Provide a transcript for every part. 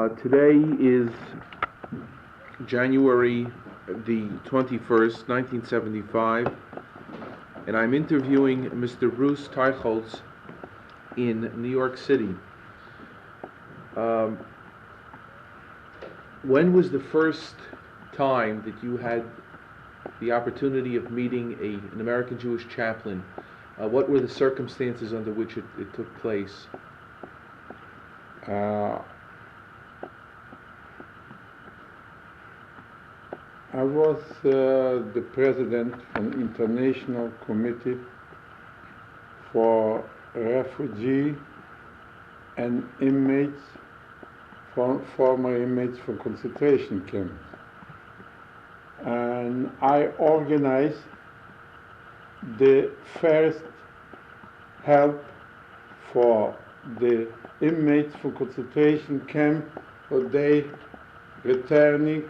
Today is January the 21st, 1975, and I'm interviewing Mr. Bruce Teichholz in New York City. When was the first time that you had the opportunity of meeting an American Jewish chaplain? What were the circumstances under which it took place? I was the president of the International Committee for Refugee and Inmates, former inmates from concentration camps. And I organized the first help for the inmates from concentration camp for they returning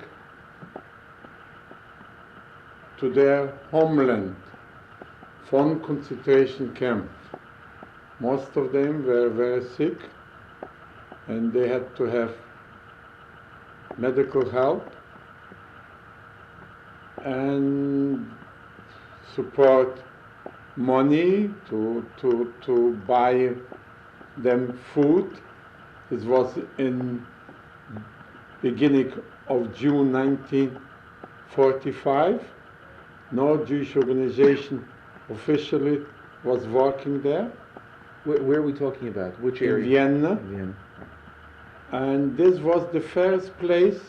to their homeland from concentration camp. Most of them were very sick and they had to have medical help and support money to buy them food. This was in beginning of June 1945. No Jewish organization officially was working there. Where are we talking about? Which area? In Vienna. In Vienna. And this was the first place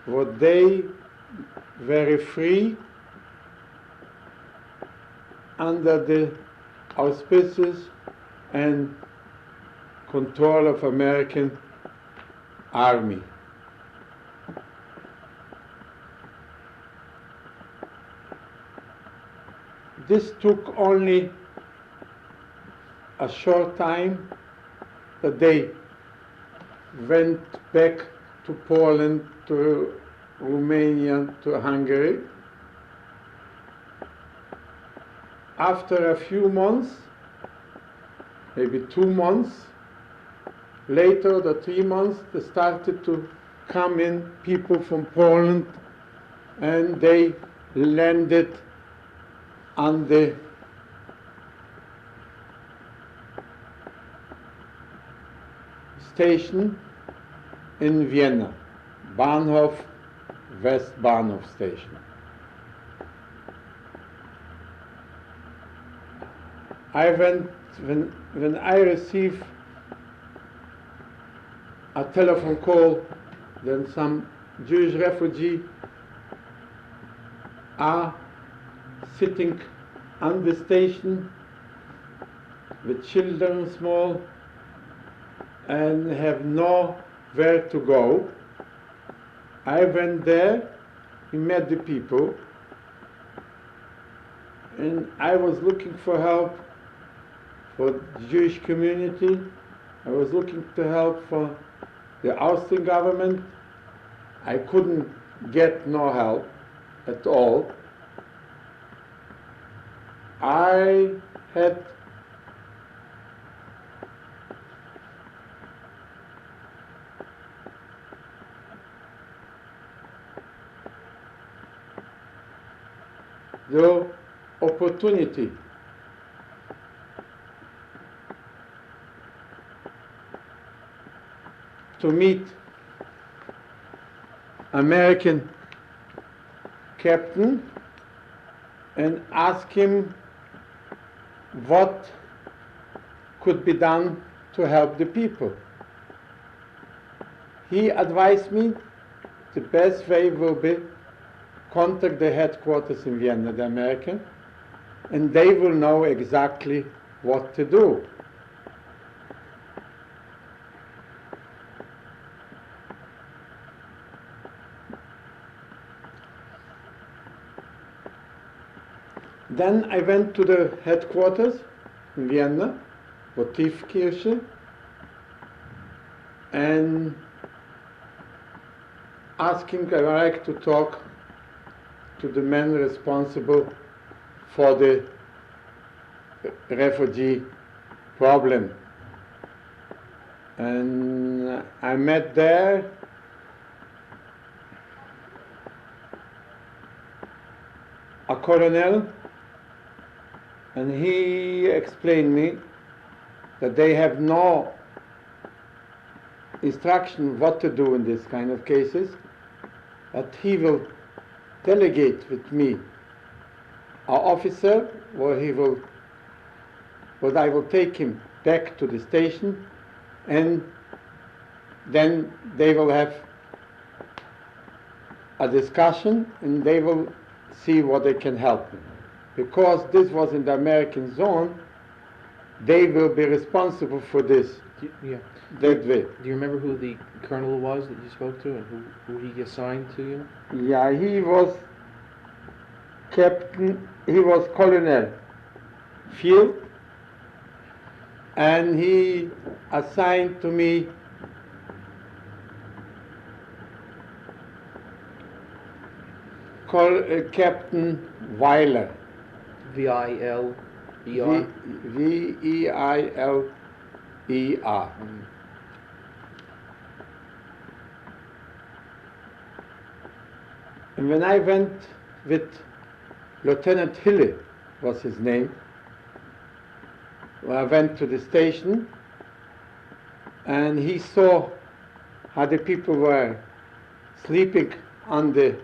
where they were free under the auspices and control of American army. This took only a short time that they went back to Poland, to Romania, to Hungary. After a few months, maybe 2 months, later, the 3 months, they started to come in people from Poland and they landed on the station in Vienna, Bahnhof, West Bahnhof station. I went, when I received a telephone call, then some Jewish refugee are sitting on the station with children small and have nowhere to go. I went there, we met the people, and I was looking for help for the Jewish community. I was looking to help for the Austrian government. I couldn't get no help at all. I had the opportunity to meet American captain and ask him what could be done to help the people. He advised me the best way will be contact the headquarters in Vienna, the American, and they will know exactly what to do. Then I went to the headquarters in Vienna, Votivkirche, and asking I like to talk to the man responsible for the refugee problem. And I met there a colonel, and he explained me that they have no instruction what to do in this kind of cases, but he will delegate with me an officer where I will take him back to the station, and then they will have a discussion and they will see what they can help me. Because this was in the American zone, they will be responsible for this. Yeah. That way. Do you remember who the colonel was that you spoke to and who he assigned to you? Yeah, he was Colonel Field, and he assigned to me Captain Weiler. Viler. Viler. And when I went with Lieutenant Hille, was his name, I went to the station, and he saw how the people were sleeping on the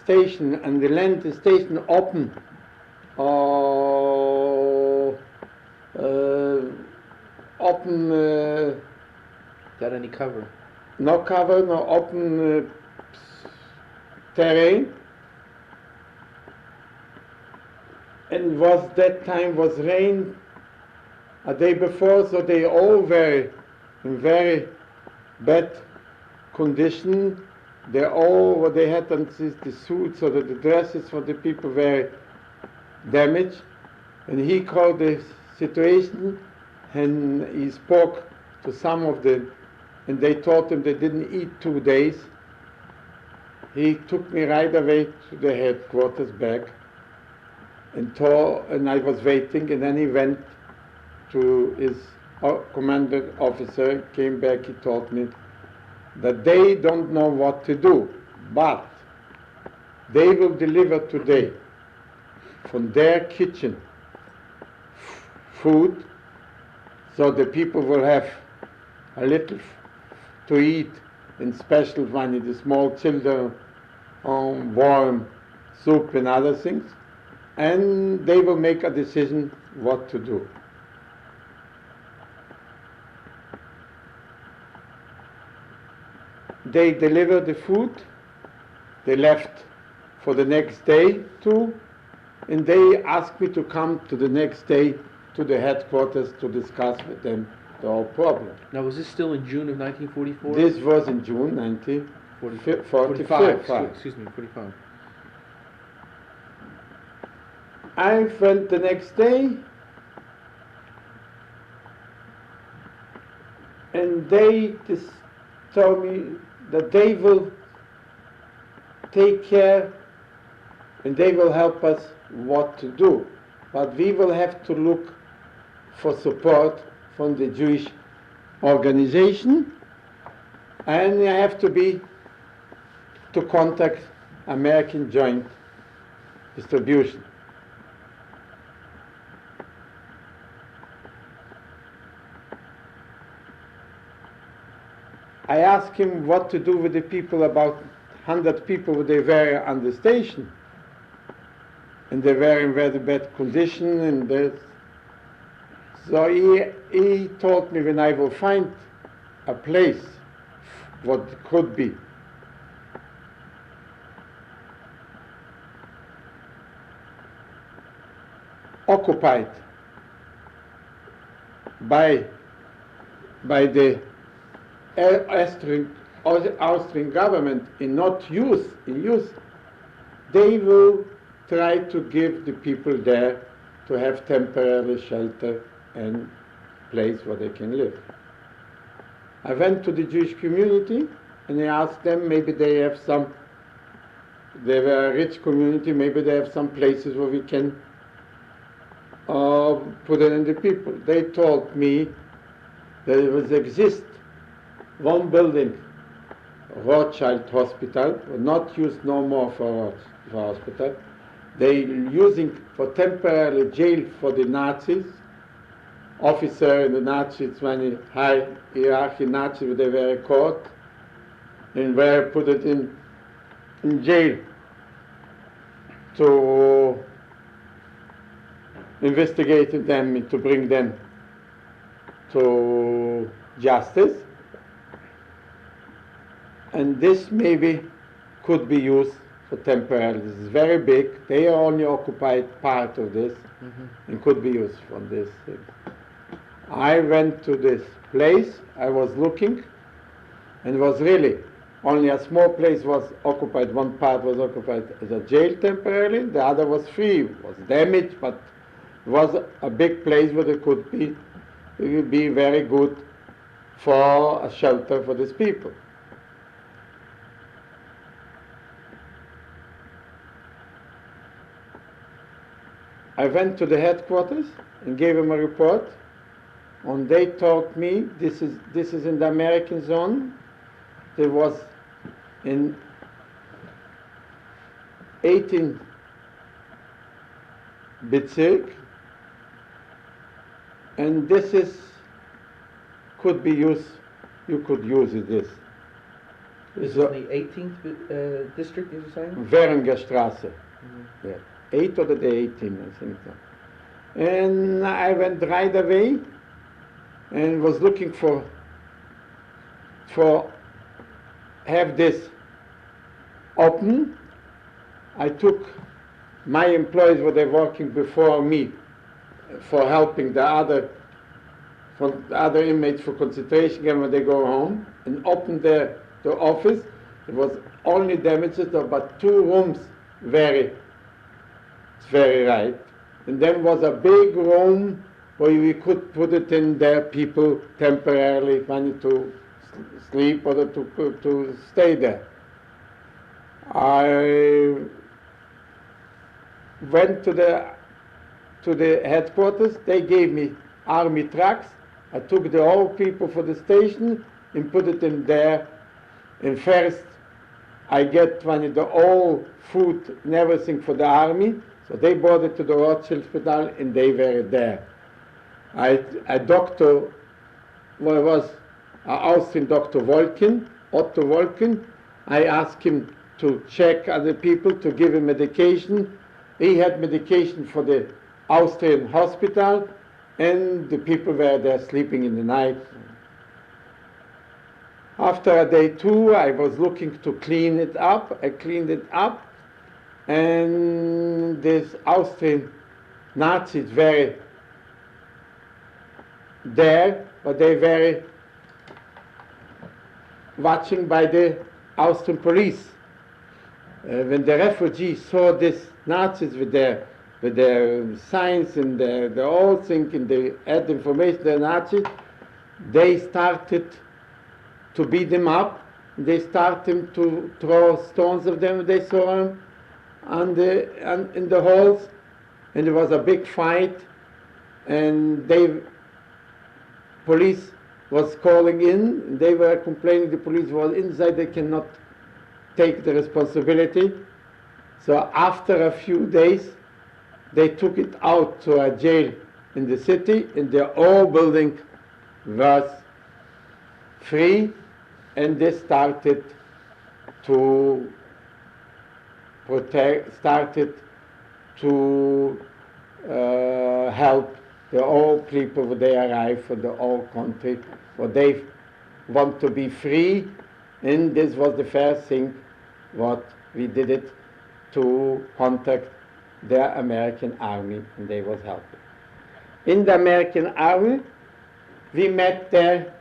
station, and they left the station open. Got any cover? No cover, no open terrain. And that time was rain a day before, so they all were in very bad condition. They had on the suits or the dresses for the people were damaged. And he called the situation, and he spoke to some of them, and they told him they didn't eat 2 days. He took me right away to the headquarters back, and I was waiting, and then he went to his commander officer, came back, he told me that they don't know what to do, but they will deliver today from their kitchen food, so the people will have a little to eat, in special one, the small children, warm soup and other things, and they will make a decision what to do. They delivered the food, they left for the next day too, and they asked me to come to the next day to the headquarters to discuss with them the whole problem. Now, was this still in June of 1944? This was in June 1945. Excuse me, 45. I went the next day, and they just told me that they will take care and they will help us what to do. But we will have to look for support from the Jewish organization, and I have to contact American Joint Distribution. I asked him what to do with the people, about 100 people they were on the station, and they were in very bad condition, and so he told me when I will find a place, what could be. Occupied by the Austrian government in use, they will try to give the people there to have temporary shelter and place where they can live. I went to the Jewish community and I asked them, maybe they have they were a rich community, maybe they have some places where we can put it in the people. They told me there was exist one building, Rothschild Hospital, not used no more for hospital. They using for temporary jail for the Nazis. Officer in the Nazis, when high hierarchy Nazis, they were caught and were put it in jail to investigate them, to bring them to justice. And this maybe could be used for temporary. This is very big. They only occupied part of this and could be used for this thing. I went to this place, I was looking, and it was really only a small place was occupied. One part was occupied as a jail temporarily, the other was free. It was damaged, but it was a big place where it would be very good for a shelter for these people. I went to the headquarters and gave them a report, and they told me this is in the American zone. There was in 18 Bezirk, and this could be used. You could use this. This is the 18th district, is you saying? Währengerstraße. Yeah. 8 or the 18, I think so. And I went right away and was looking for have this open. I took my employees who were working before me for helping the other inmates for concentration camp when they go home, and opened the office. It was only damages, but 2 rooms very right. And then was a big room where we could put it in there, people temporarily wanted to sleep or to stay there. I went to the headquarters. They gave me army trucks. I took the old people for the station and put it in there. And first I get the old food and everything for the army. So they brought it to the Rothschild Hospital and they were there. A doctor, well, was an Austrian Dr. Otto Wolken. I asked him to check other people, to give him medication. He had medication for the Austrian hospital, and the people were there sleeping in the night. After a day 2, I was looking to clean it up. I cleaned it up, and these Austrian Nazis were there, but they were watching by the Austrian police. When the refugees saw these Nazis with their signs and the whole thing, and they had information, the Nazis, they started to beat them up. They started to throw stones at them. They saw them in the halls, and there was a big fight, and police was calling in. They were complaining the police was inside. They cannot take the responsibility. So after a few days, they took it out to a jail in the city, and the whole building was free, and they started to help the old people when they arrive from the old country, where they want to be free. And this was the first thing what we did it to contact the American army, and they was helping. In the American army, we met the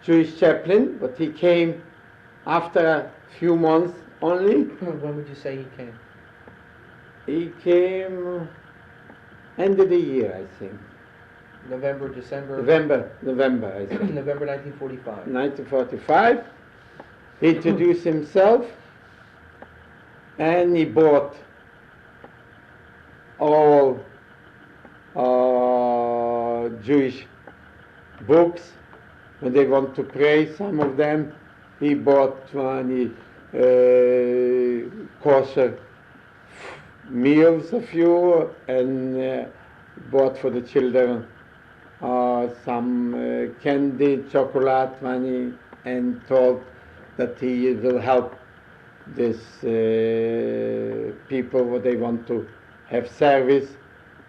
Jewish chaplain, but he came after a few months only. When would you say he came? He came end of the year, I think. November, December? November, I think. November 1945. 1945. He introduced himself, and he bought all Jewish books. When they want to pray, some of them, he bought many kosher meals a few, and bought for the children some candy, chocolate money, and told that he will help these people what they want to have service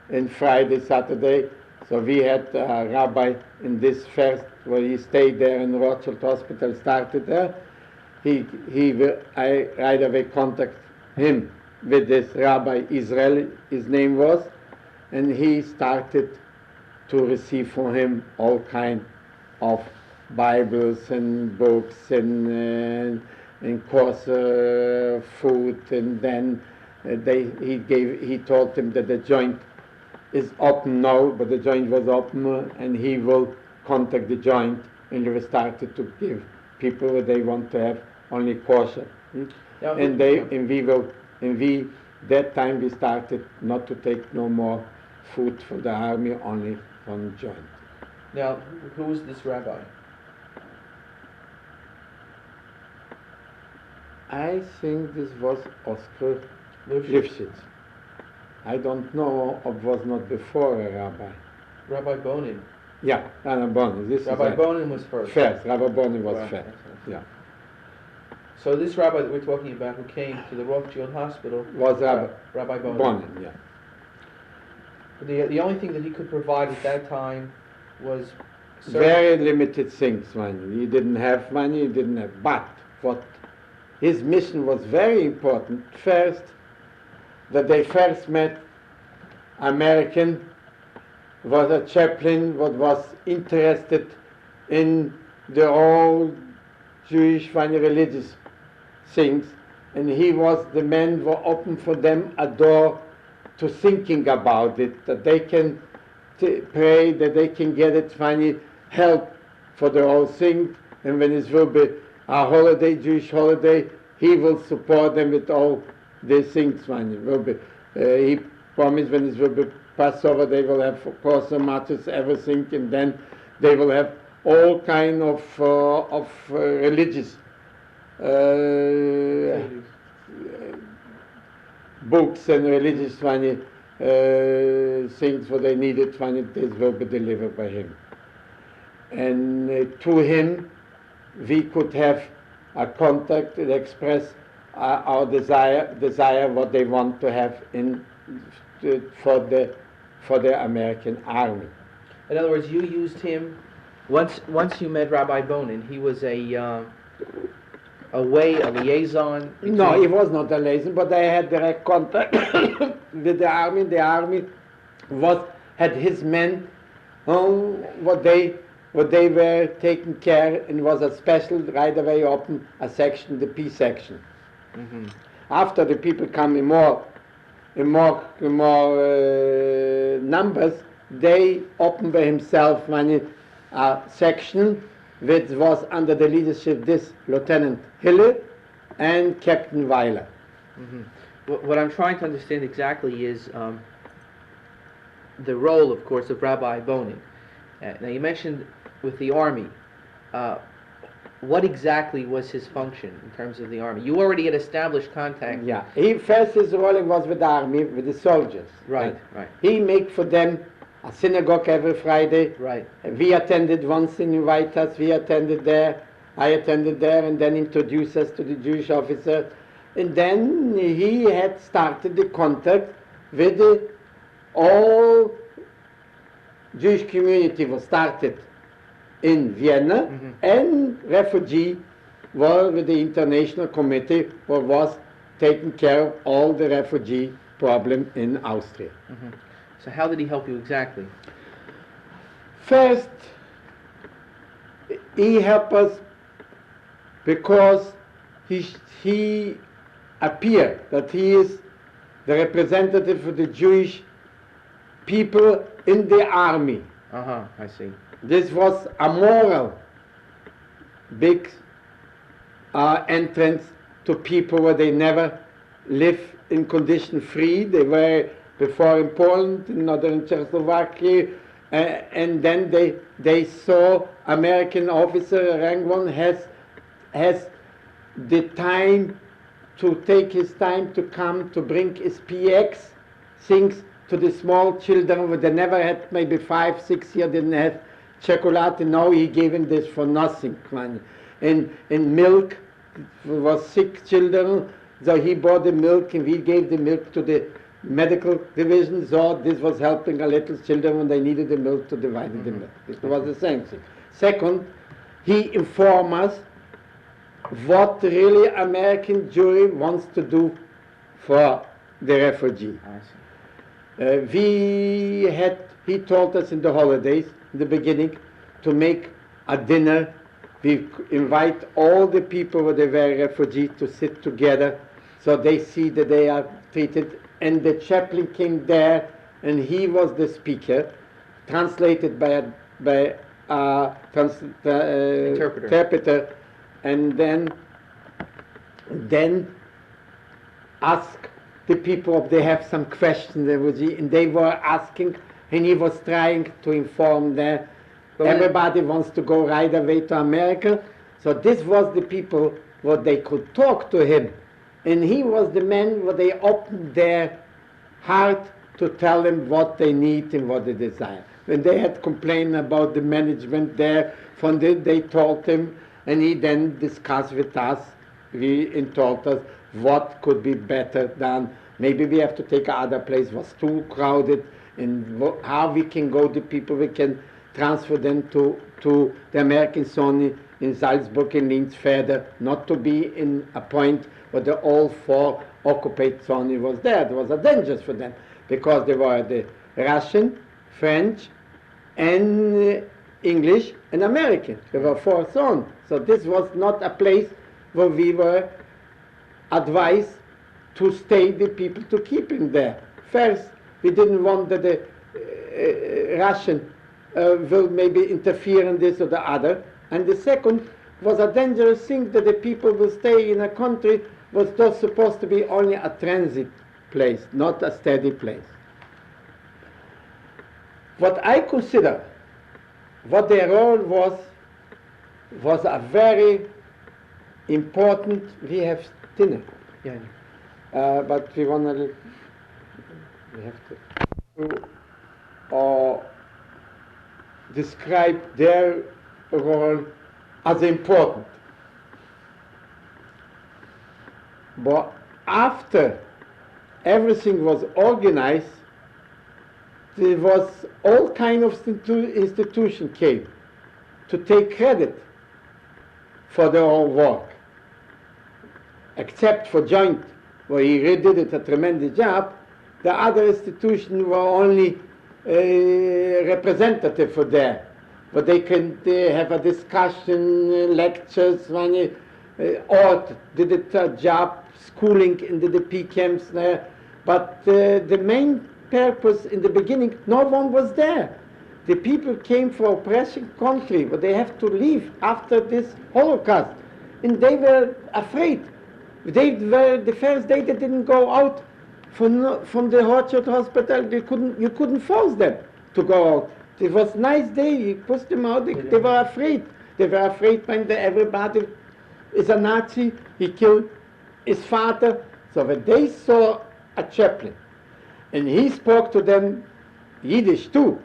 in Friday, Saturday. So we had a rabbi in this first, where he stayed there in Rothschild Hospital, started there. I right away contact him with this Rabbi Israel, his name was, and he started to receive from him all kind of Bibles and books and course food, and then he told him that the joint is open now, but the joint was open, and he will contact the joint, and we started to give people what they want to have only kosher. Now, that time we started not to take no more food for the army, only from joint. Now, who was this rabbi? I think this was Oscar Lifshitz. I don't know if it was not before a rabbi. Rabbi Bonin. Yeah, Rabbi Bonin. Rabbi Bonin was first. Rabbi Bonin was Right. first. Yeah. So this rabbi that we're talking about, who came to the Rothschild Hospital, Was Rabbi Bonin. Bonin, yeah. The only thing that he could provide at that time was Very limited things, money. He didn't have money, he didn't have, but what his mission was very important. First, that they first met American, was a chaplain, what was interested in the whole Jewish funny religious things, and he was the man who opened for them a door to thinking about it, that they can pray, that they can get it funny help for the whole thing, and when it will be a holiday, Jewish holiday, he will support them with all these things. Funny will be. He promised when it will be Passover, they will have, of course, matzahs, everything, and then they will have all kind of religious books and religious funny things what they needed. Funny, this will be delivered by him. And to him, we could have a contact and express our desire what they want to have in for the American army. In other words, you used him once you met Rabbi Bonin. He was a liaison. No, he was not a liaison, but I had direct contact with the army. The army had his men what they were taking care, and was a special right away open a section, the P section. Mm-hmm. After the people come in more numbers, they opened by himself a section which was under the leadership of this Lieutenant Hille and Captain Weiler. Mm-hmm. What I'm trying to understand exactly is the role, of course, of Rabbi Bonin. Now you mentioned with the army. What exactly was his function in terms of the army? You already had established contact. Yeah, his role was with the army, with the soldiers. Right. He made for them a synagogue every Friday. Right. We attended once in invite us, we attended there, I attended there, and then introduced us to the Jewish officer. And then he had started the contact with the all Jewish community was started in Vienna, mm-hmm. and refugee were with the international committee who was taking care of all the refugee problem in Austria. Mm-hmm. So how did he help you exactly? First, he helped us because he appeared that he is the representative of the Jewish people in the army. I see. This was a moral big entrance to people where they never live in condition free. They were before in Poland, in northern Czechoslovakia, and then they saw American officer, rank one, has the time to take his time to come to bring his PX things to the small children who they never had, maybe 5, 6 years, didn't have chocolate, and now he gave him this for nothing. And milk, was sick children, so he bought the milk and he gave the milk to the medical division, so this was helping a little children when they needed the milk to divide the milk. It was the same thing. Second, he informed us what really American Jewry wants to do for the refugee. He told us in the holidays, in the beginning, to make a dinner. We invite all the people who they were refugees to sit together so they see that they are treated. And the chaplain came there, and he was the speaker, translated by a interpreter, and then asked the people if they have some questions, and they were asking, and he was trying to inform them. Everybody wants to go right away to America, so this was the people what they could talk to him. And he was the man where they opened their heart to tell them what they need and what they desire. When they had complained about the management there, they told him, and he then discussed with us, and told us what could be better done. Maybe we have to take another place, was too crowded, and how we can go to people, we can transfer them to the American zone in Salzburg and Linz further, not to be in a point where the all 4 occupied zone was there. It was a danger for them because they were the Russian, French, and English and American. There were 4 zones. So this was not a place where we were advised to stay the people to keep him there. First, we didn't want that the Russian will maybe interfere in this or the other. And the second was a dangerous thing that the people will stay in a country was just supposed to be only a transit place, not a steady place. What I consider, what their role was a very important. We have dinner, yeah. But we want to. We have to describe their role as important. But after everything was organized, there was all kind of institution came to take credit for their own work, except for Joint, where he really did a tremendous job. The other institutions were only representative for there, but they have a discussion, lectures, or did a job, schooling in the DP camps there. But the main purpose in the beginning, no one was there. The people came for oppressing country, but they have to leave after this Holocaust, and they were afraid. They were the first day they didn't go out from the Orchard Hospital. You couldn't force them to go out. It was a nice day. You pushed them out. They were afraid. They were afraid when everybody is a Nazi. He killed his father. So when they saw a chaplain, and he spoke to them Yiddish too.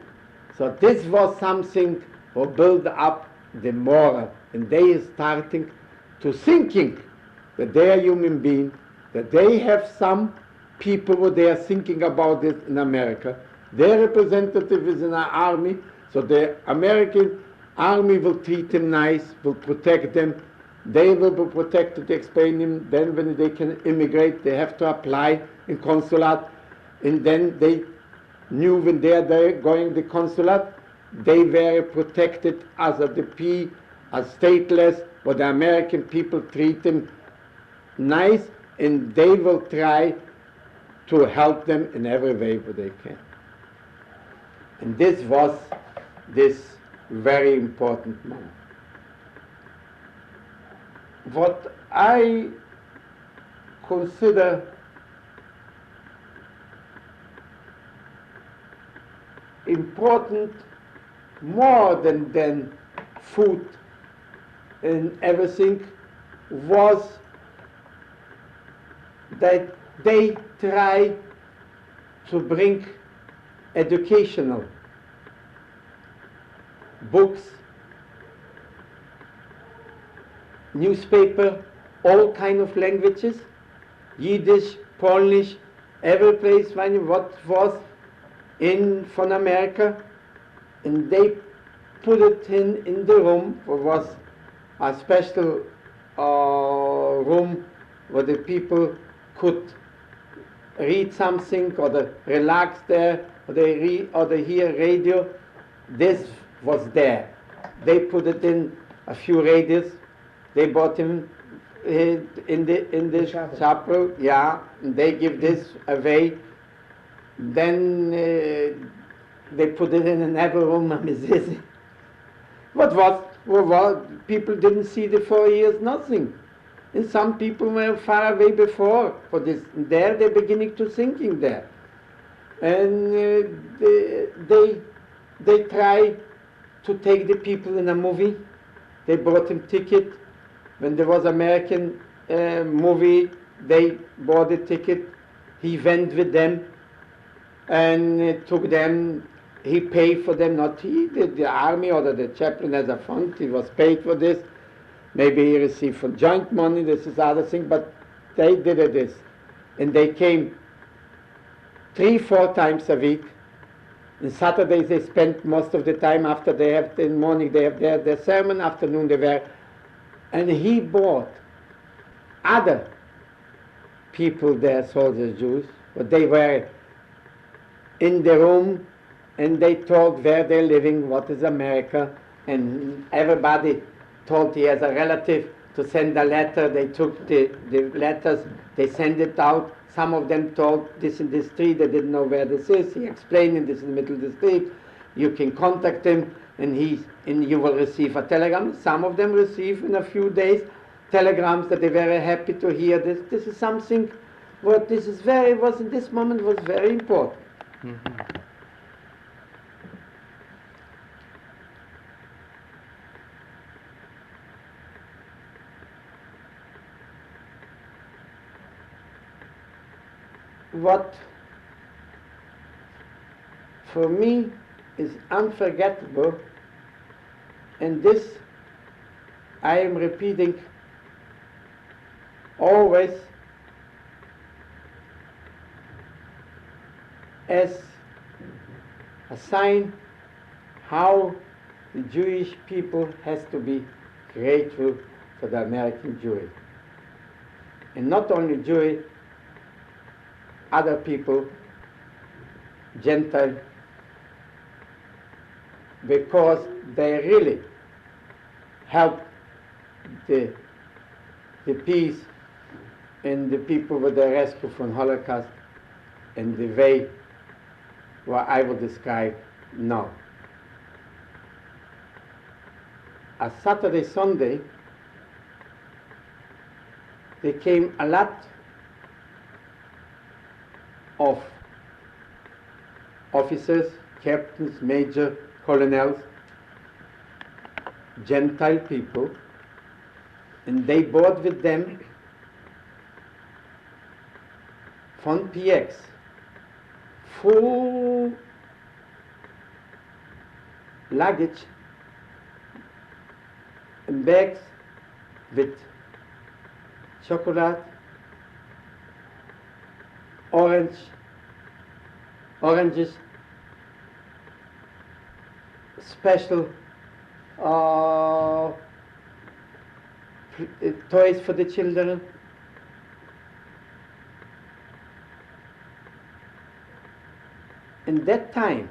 So this was something to build up the moral, and they are starting to thinking that they are human beings, that they have some people who they are thinking about this in America. Their representative is in our army, so the American army will treat them nice, will protect them. They will be protected, explain them. Then when they can immigrate, they have to apply in consulate, and then they knew when they are going to the consulate, they were protected as a DP, as stateless, but the American people treat them nice, and they will try to help them in every way that they can. And this was this very important moment. What I consider important more than food and everything was that they try to bring educational books, newspaper, all kind of languages, Yiddish, Polish, every place what was in from America, and they put it in the room. It was a special room where the people could read something or they relax there, or they read or they hear radio. This was there. They put it in a few radios. They bought him in the chapel, yeah, and they give this away. Then they put it in another room. What was people didn't see the 4 years, nothing. And some people were far away before for this. And there they're beginning to thinking there. And they try to take the people in a movie. They bought him ticket. When there was American movie, they bought a ticket. He went with them and took them. He paid for them, not he, the army or the chaplain as a fund. He was paid for this. Maybe he received for joint money, this is other thing, but they did this. And they came 3-4 times a week. On Saturdays they spent most of the time after they have, in the morning they have their sermon, afternoon they were. And he bought other people there, soldiers, Jews, but they were in the room and they told where they're living, what is America, and everybody told he has a relative to send a letter. They took the letters, they sent it out. Some of them told this in the street, they didn't know where this is. He explained this in the middle of the street. You can contact him and you will receive a telegram. Some of them receive in a few days telegrams that they're very happy to hear this. This is something what this is was in this moment was very important. Mm-hmm. What for me is unforgettable, and this I am repeating always as a sign how the Jewish people has to be grateful for the American Jewry. And not only Jewry, other people, Gentile, because they really help the peace and the people with the rescue from Holocaust in the way what I will describe now. A Saturday, Sunday, there came a lot of officers, captains, major, colonels, Gentile people, and they brought with them from PX full luggage and bags with chocolate, oranges, special toys for the children. In that time,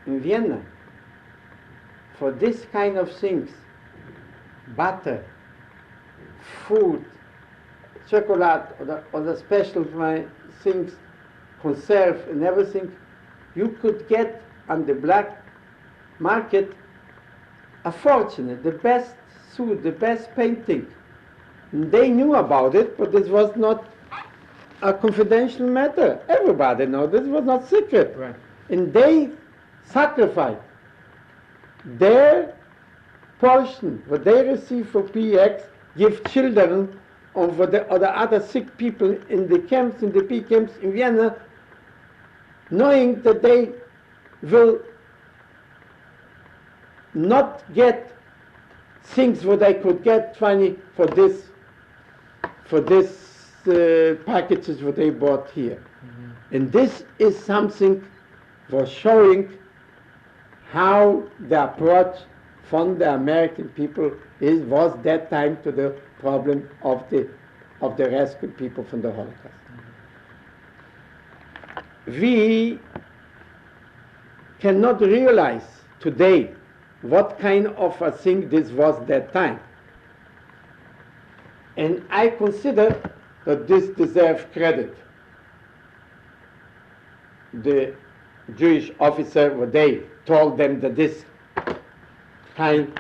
in Vienna, for this kind of things, butter, food, chocolate, or the special things, conserve and everything, you could get on the black market a fortune, the best suit, the best painting. And they knew about it, but this was not a confidential matter. Everybody knew this was not secret. Right. And they sacrificed their portion, what they receive for PX, give children or for the other sick people in the camps, in the P camps in Vienna, knowing that they will not get things what they could get funny for this packages what they bought here. Mm-hmm. And this is something for showing how the approach from the American people was that time to the problem of the rescued people from the Holocaust. Mm-hmm. We cannot realize today what kind of a thing this was that time. And I consider that this deserves credit. The Jewish officer, what they told them that this kind